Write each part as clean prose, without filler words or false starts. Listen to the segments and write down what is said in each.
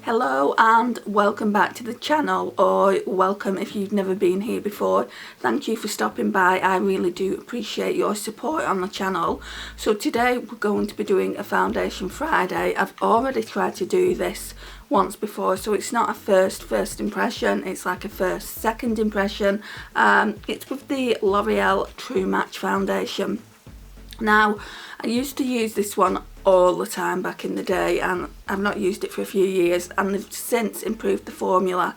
Hello and welcome back to the channel, or welcome if you've never been here before. Thank you for stopping by. I really do appreciate your support on the channel. So today we're going to be doing a foundation Friday. I've already tried to do this once before, so it's not a first impression, it's like a second impression. It's with the L'Oreal True Match foundation. Now, I used to use this one all the time back in the day, and I've not used it for a few years, and they've since improved the formula,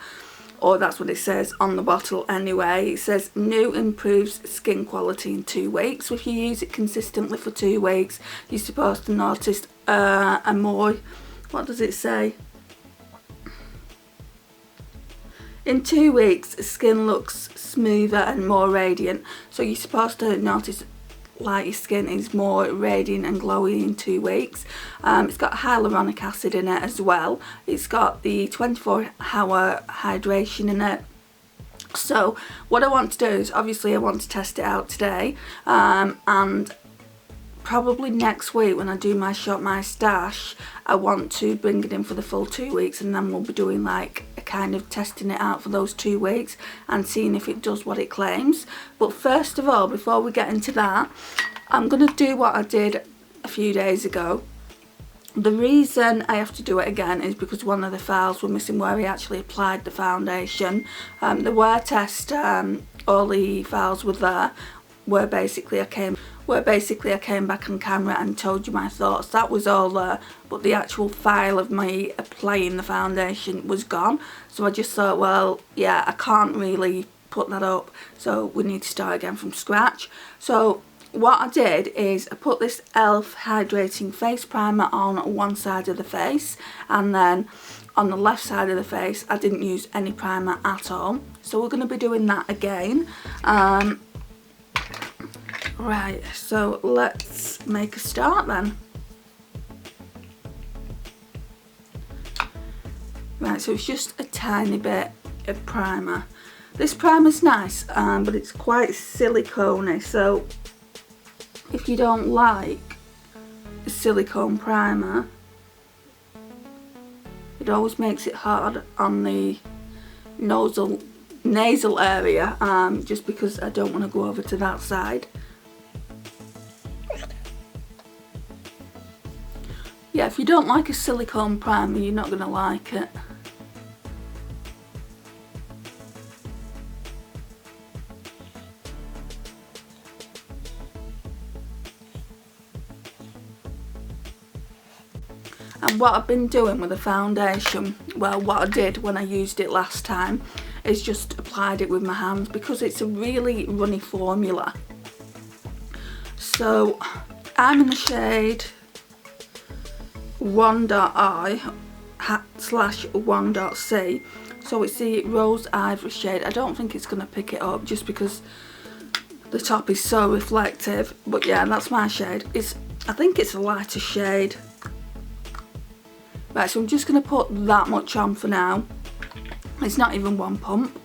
or that's what it says on the bottle anyway. It says new improves skin quality in 2 weeks. So if you use it consistently for 2 weeks, you're supposed to notice a more, what does it say? In 2 weeks, skin looks smoother and more radiant. So you're supposed to notice like your skin is more radiant and glowy in 2 weeks. It's got hyaluronic acid in it as well. It's got the 24-hour hydration in it. So what I want to do is, obviously I want to test it out today, and probably next week when I do my Shop My Stash, I want to bring it in for the full 2 weeks, and then we'll be doing like a kind of testing it out for those 2 weeks and seeing if it does what it claims. But first of all, before we get into that, I'm going to do what I did a few days ago. The reason I have to do it again is because one of the files were missing where I actually applied the foundation. The wear test, all the files were there, where basically I came back on camera and told you my thoughts. That was all there, but the actual file of me applying the foundation was gone. So I just thought, well, yeah, I can't really put that up, so we need to start again from scratch. So what I did is I put this e.l.f. hydrating face primer on one side of the face, and then on the left side of the face I didn't use any primer at all. So we're going to be doing that again. Right, so let's make a start then. Right, so it's just a tiny bit of primer. This primer's nice, but it's quite silicone-y, so if you don't like a silicone primer, it always makes it hard on the nasal area, just because I don't want to go over to that side. Yeah, if you don't like a silicone primer, you're not going to like it. And what I've been doing with the foundation, well, what I did when I used it last time, is just applied it with my hands because it's a really runny formula. So I'm in the shade 1.I/1.C, so it's the rose ivory shade. I don't think it's going to pick it up just because the top is so reflective, but yeah, that's my shade. I think it's a lighter shade. Right, so I'm just going to put that much on for now. It's not even one pump,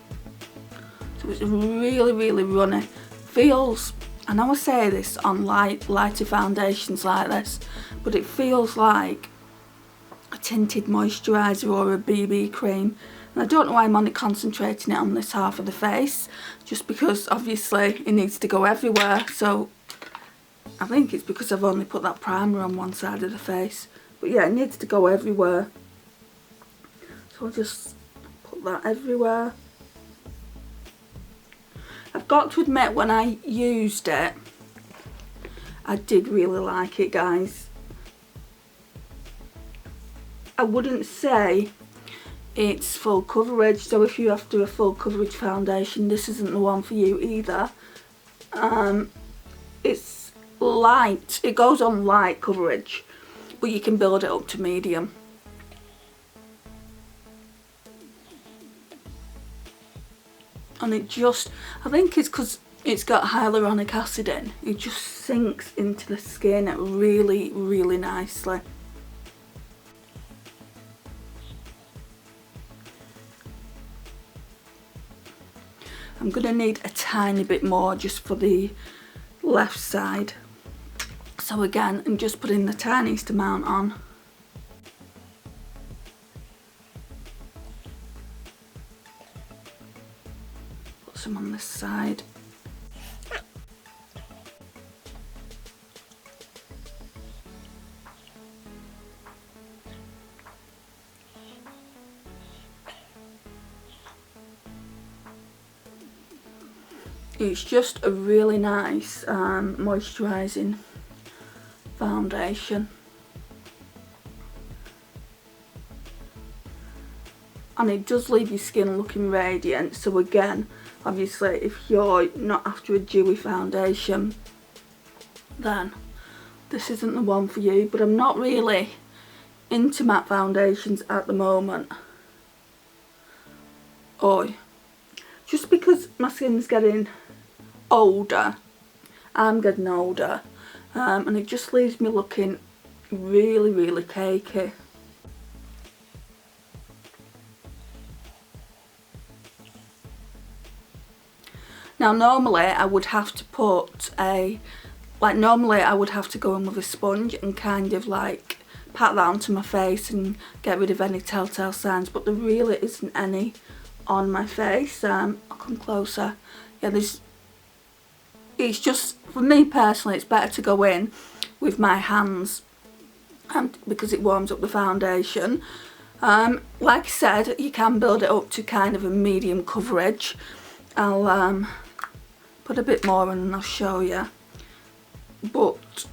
so it's really runny. Feels, I know I say this on lighter foundations like this, but it feels like a tinted moisturiser or a BB cream. And I don't know why I'm only concentrating it on this half of the face, just because obviously it needs to go everywhere. So I think it's because I've only put that primer on one side of the face. But yeah, it needs to go everywhere. So I'll just put that everywhere. I've got to admit, when I used it, I did really like it, guys. I wouldn't say it's full coverage, so if you're after a full coverage foundation, this isn't the one for you either. It's light, it goes on light coverage, but you can build it up to medium. And it just, I think it's because it's got hyaluronic acid in, it just sinks into the skin really nicely. I'm going to need a tiny bit more just for the left side. So again, I'm just putting the tiniest amount on. put some on this side. It's just a really nice moisturising foundation. And it does leave your skin looking radiant. So again, obviously if you're not after a dewy foundation, then this isn't the one for you. But I'm not really into matte foundations at the moment. Oh, just because my skin's getting older, I'm getting older, and it just leaves me looking really, really cakey. Now normally I would have to put normally I would have to go in with a sponge and kind of like pat that onto my face and get rid of any telltale signs, but there really isn't any on my face. I'll come closer. Yeah, it's just, for me personally, it's better to go in with my hands because it warms up the foundation. Like I said, you can build it up to kind of a medium coverage. I'll put a bit more on and I'll show you. But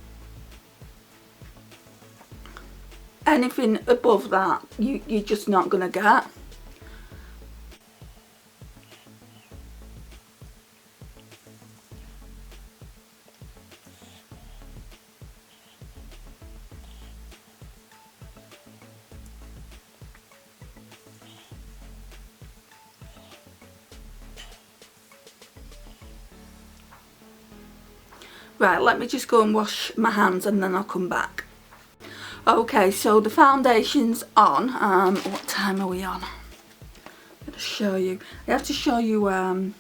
anything above that, you're just not going to get. Right, let me just go and wash my hands and then I'll come back. Okay, so the foundation's on. What time are we on? I'm going to show you. I have to show you on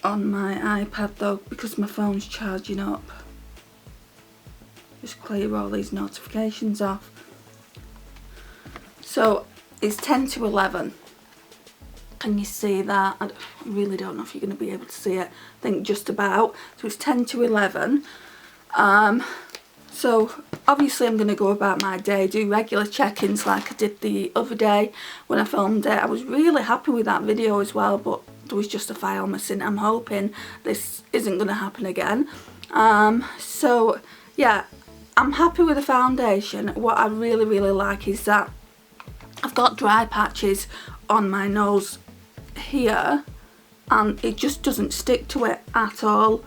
my iPad though, because my phone's charging up. Just clear all these notifications off. So it's 10 to 11. Can you see that? I really don't know if you're going to be able to see it. I think just about. So it's 10 to 11. So obviously I'm going to go about my day, do regular check-ins like I did the other day when I filmed it. I was really happy with that video as well, but there was just a file missing. I'm hoping this isn't going to happen again. So yeah, I'm happy with the foundation. What I really, really like is that I've got dry patches on my nose here and it just doesn't stick to it at all.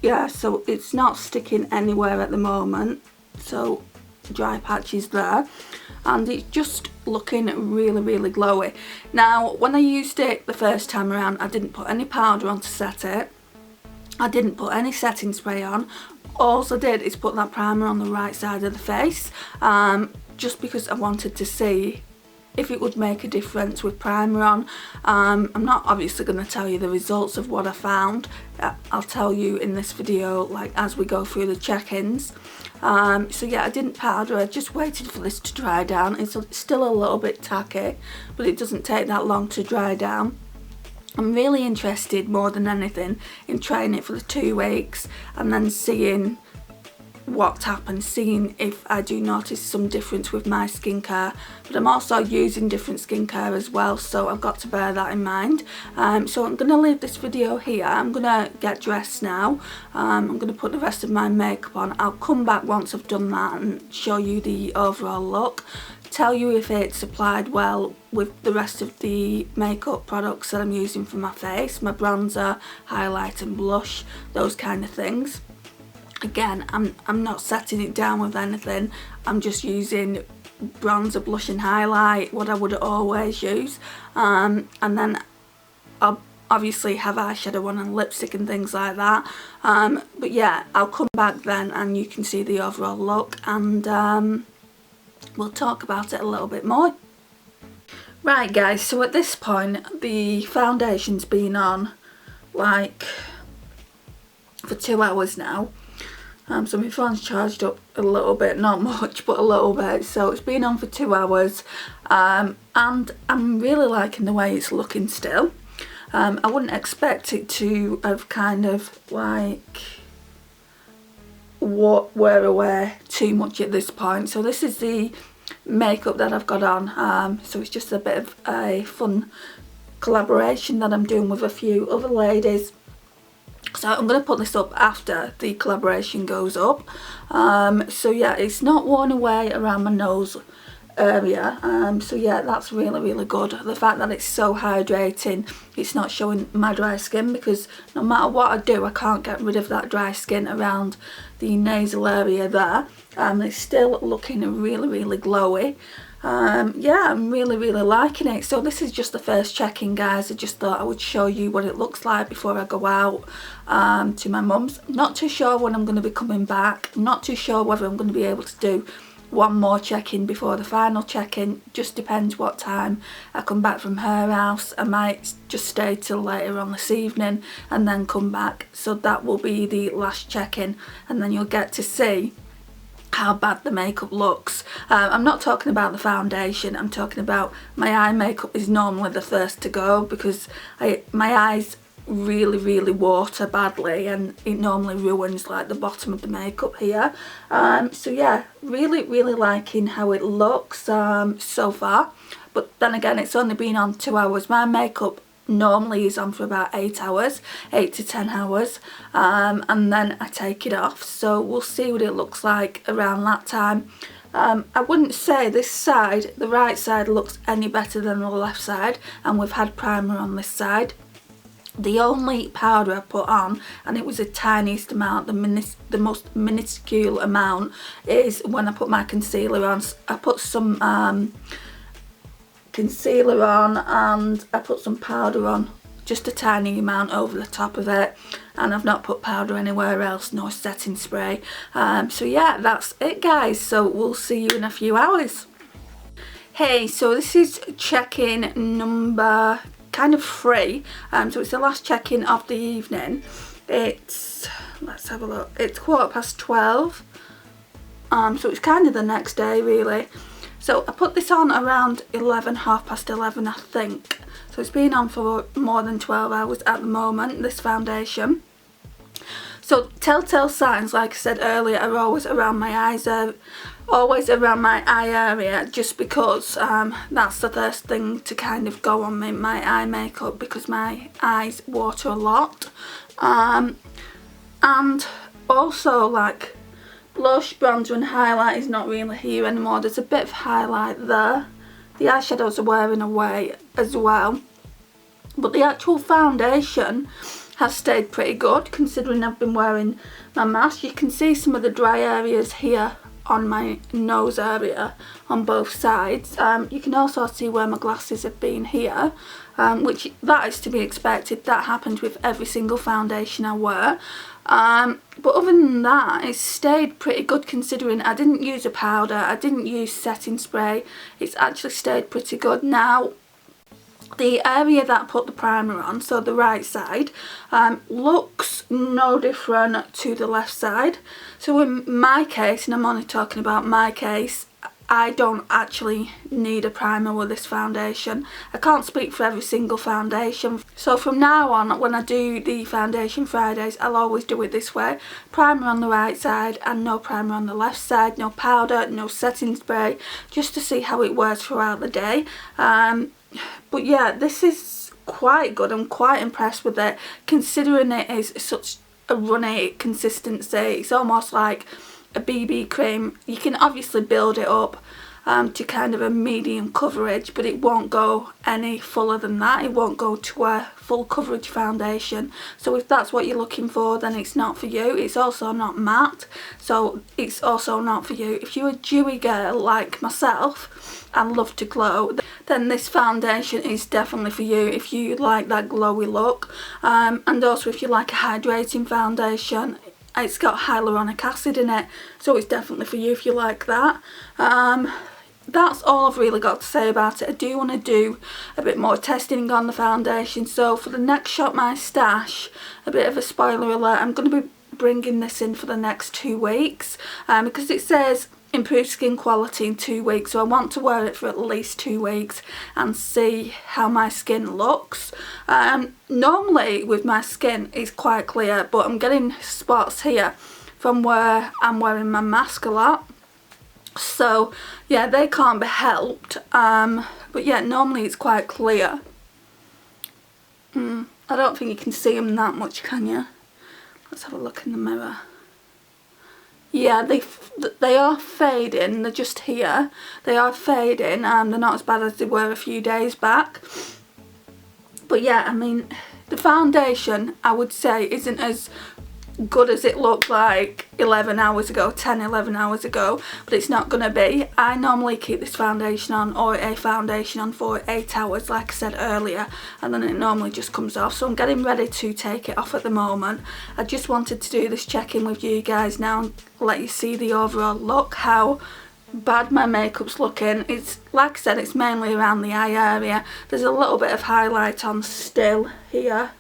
Yeah, so it's not sticking anywhere at the moment, so dry patches there, and it's just looking really, really glowy. Now when I used it the first time around, I didn't put any powder on to set it. I didn't put any setting spray on. All I did is put that primer on the right side of the face, just because I wanted to see if it would make a difference with primer on. I'm not obviously going to tell you the results of what I found. I'll tell you in this video, like as we go through the check-ins. So yeah, I didn't powder. I just waited for this to dry down. It's still a little bit tacky, but it doesn't take that long to dry down. I'm really interested more than anything in trying it for the 2 weeks and then seeing what happens, seeing if I do notice some difference with my skincare. But I'm also using different skincare as well, so I've got to bear that in mind. So I'm going to leave this video here. I'm going to get dressed now. I'm going to put the rest of my makeup on. I'll come back once I've done that and show you the overall look, tell you if it's applied well with the rest of the makeup products that I'm using for my face, my bronzer, highlight and blush, those kind of things. Again, I'm not setting it down with anything. I'm just using bronzer, blush and highlight, what I would always use, and then I'll obviously have eyeshadow on and lipstick and things like that. But yeah, I'll come back then and you can see the overall look, and we'll talk about it a little bit more. Right guys, so at this point the foundation's been on like for 2 hours now. So my phone's charged up a little bit, not much, but a little bit. So it's been on for 2 hours, and I'm really liking the way it's looking still. I wouldn't expect it to have kind of like wear away too much at this point. So this is the makeup that I've got on. So it's just a bit of a fun collaboration that I'm doing with a few other ladies. So I'm going to put this up after the collaboration goes up. So yeah, it's not worn away around my nose area. So yeah, that's really good. The fact that it's so hydrating, it's not showing my dry skin, because no matter what I do, I can't get rid of that dry skin around the nasal area there. It's still looking really glowy. Yeah, I'm really liking it. So this is just the first check-in, guys. I just thought I would show you what it looks like before I go out to my mum's. Not too sure when I'm going to be coming back. I'm not too sure whether I'm going to be able to do one more check-in before the final check-in. Just depends what time I come back from her house. I might just stay till later on this evening and then come back. So that will be the last check-in, and then you'll get to see how bad the makeup looks. I'm not talking about the foundation, I'm talking about my eye makeup is normally the first to go, because my eyes really water badly, and it normally ruins like the bottom of the makeup here. So yeah, really liking how it looks so far. But then again, it's only been on 2 hours. My makeup normally is on for about 8 hours, 8 to 10 hours, and then I take it off. So we'll see what it looks like around that time. I wouldn't say this side, the right side, looks any better than the left side, and we've had primer on this side. The only powder I put on, and it was the tiniest amount, the most minuscule amount, is when I put my concealer on. I put some concealer on and I put some powder on, just a tiny amount over the top of it, and I've not put powder anywhere else, no setting spray. So yeah, that's it, guys. So we'll see you in a few hours. Hey, so this is check-in number kind of 3. So it's the last check-in of the evening. It's, let's have a look, it's 12:15. So it's kind of the next day really. So I put this on around 11, 11:30, I think. So it's been on for more than 12 hours at the moment, this foundation. So telltale signs, like I said earlier, are always around my eyes, always around my eye area, just because that's the first thing to kind of go on my eye makeup, because my eyes water a lot. And also, like, blush, bronzer and highlight is not really here anymore. There's a bit of highlight there. The eyeshadows are wearing away as well. But the actual foundation has stayed pretty good, considering I've been wearing my mask. You can see some of the dry areas here on my nose area on both sides. You can also see where my glasses have been here, which that is to be expected. That happens with every single foundation I wear. But other than that, it's stayed pretty good, considering I didn't use a powder, I didn't use setting spray. It's actually stayed pretty good. Now, the area that I put the primer on, so the right side, looks no different to the left side. So in my case, and I'm only talking about my case, I don't actually need a primer with this foundation. I can't speak for every single foundation. So from now on, when I do the foundation Fridays, I'll always do it this way. Primer on the right side and no primer on the left side. No powder, no setting spray, just to see how it works throughout the day. But yeah, this is quite good. I'm quite impressed with it, considering it is such a runny consistency. It's almost like a BB cream. You can obviously build it up to kind of a medium coverage, but it won't go any fuller than that. It won't go to a full coverage foundation. So if that's what you're looking for, then it's not for you. It's also not matte, so it's also not for you. If you're a dewy girl like myself and love to glow, then this foundation is definitely for you if you like that glowy look. And also if you like a hydrating foundation. It's got hyaluronic acid in it, so it's definitely for you if you like that. That's all I've really got to say about it. I do want to do a bit more testing on the foundation. So for the next Shop My Stash, a bit of a spoiler alert, I'm going to be bringing this in for the next 2 weeks because it says improve skin quality in 2 weeks, so I want to wear it for at least 2 weeks and see how my skin looks. Normally with my skin it's quite clear, but I'm getting spots here from where I'm wearing my mask a lot, so yeah, they can't be helped. But yeah, normally it's quite clear. I don't think you can see them that much, can you? Let's have a look in the mirror. Yeah, they are fading. They're just here. They are fading, and they're not as bad as they were a few days back. But yeah, I mean, the foundation, I would say, isn't as good as it looked like 11 hours ago, 11 hours ago, but it's not gonna be. I normally keep this foundation on, or a foundation on, for 8 hours, like I said earlier, and then it normally just comes off. So I'm getting ready to take it off at the moment. I just wanted to do this check-in with you guys now and let you see the overall look, how bad my makeup's looking. It's, like I said, it's mainly around the eye area. There's a little bit of highlight on still here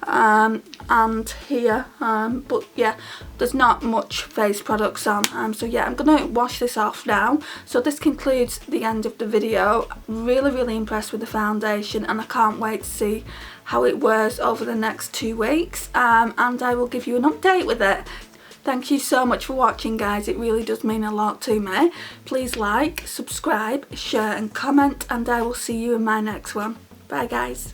and here, but yeah, there's not much face products on, so yeah, I'm gonna wash this off now. So this concludes the end of the video. Really impressed with the foundation, and I can't wait to see how it wears over the next 2 weeks, and I will give you an update with it. Thank you so much for watching, guys. It really does mean a lot to me. Please like, subscribe, share and comment, and I will see you in my next one. Bye guys.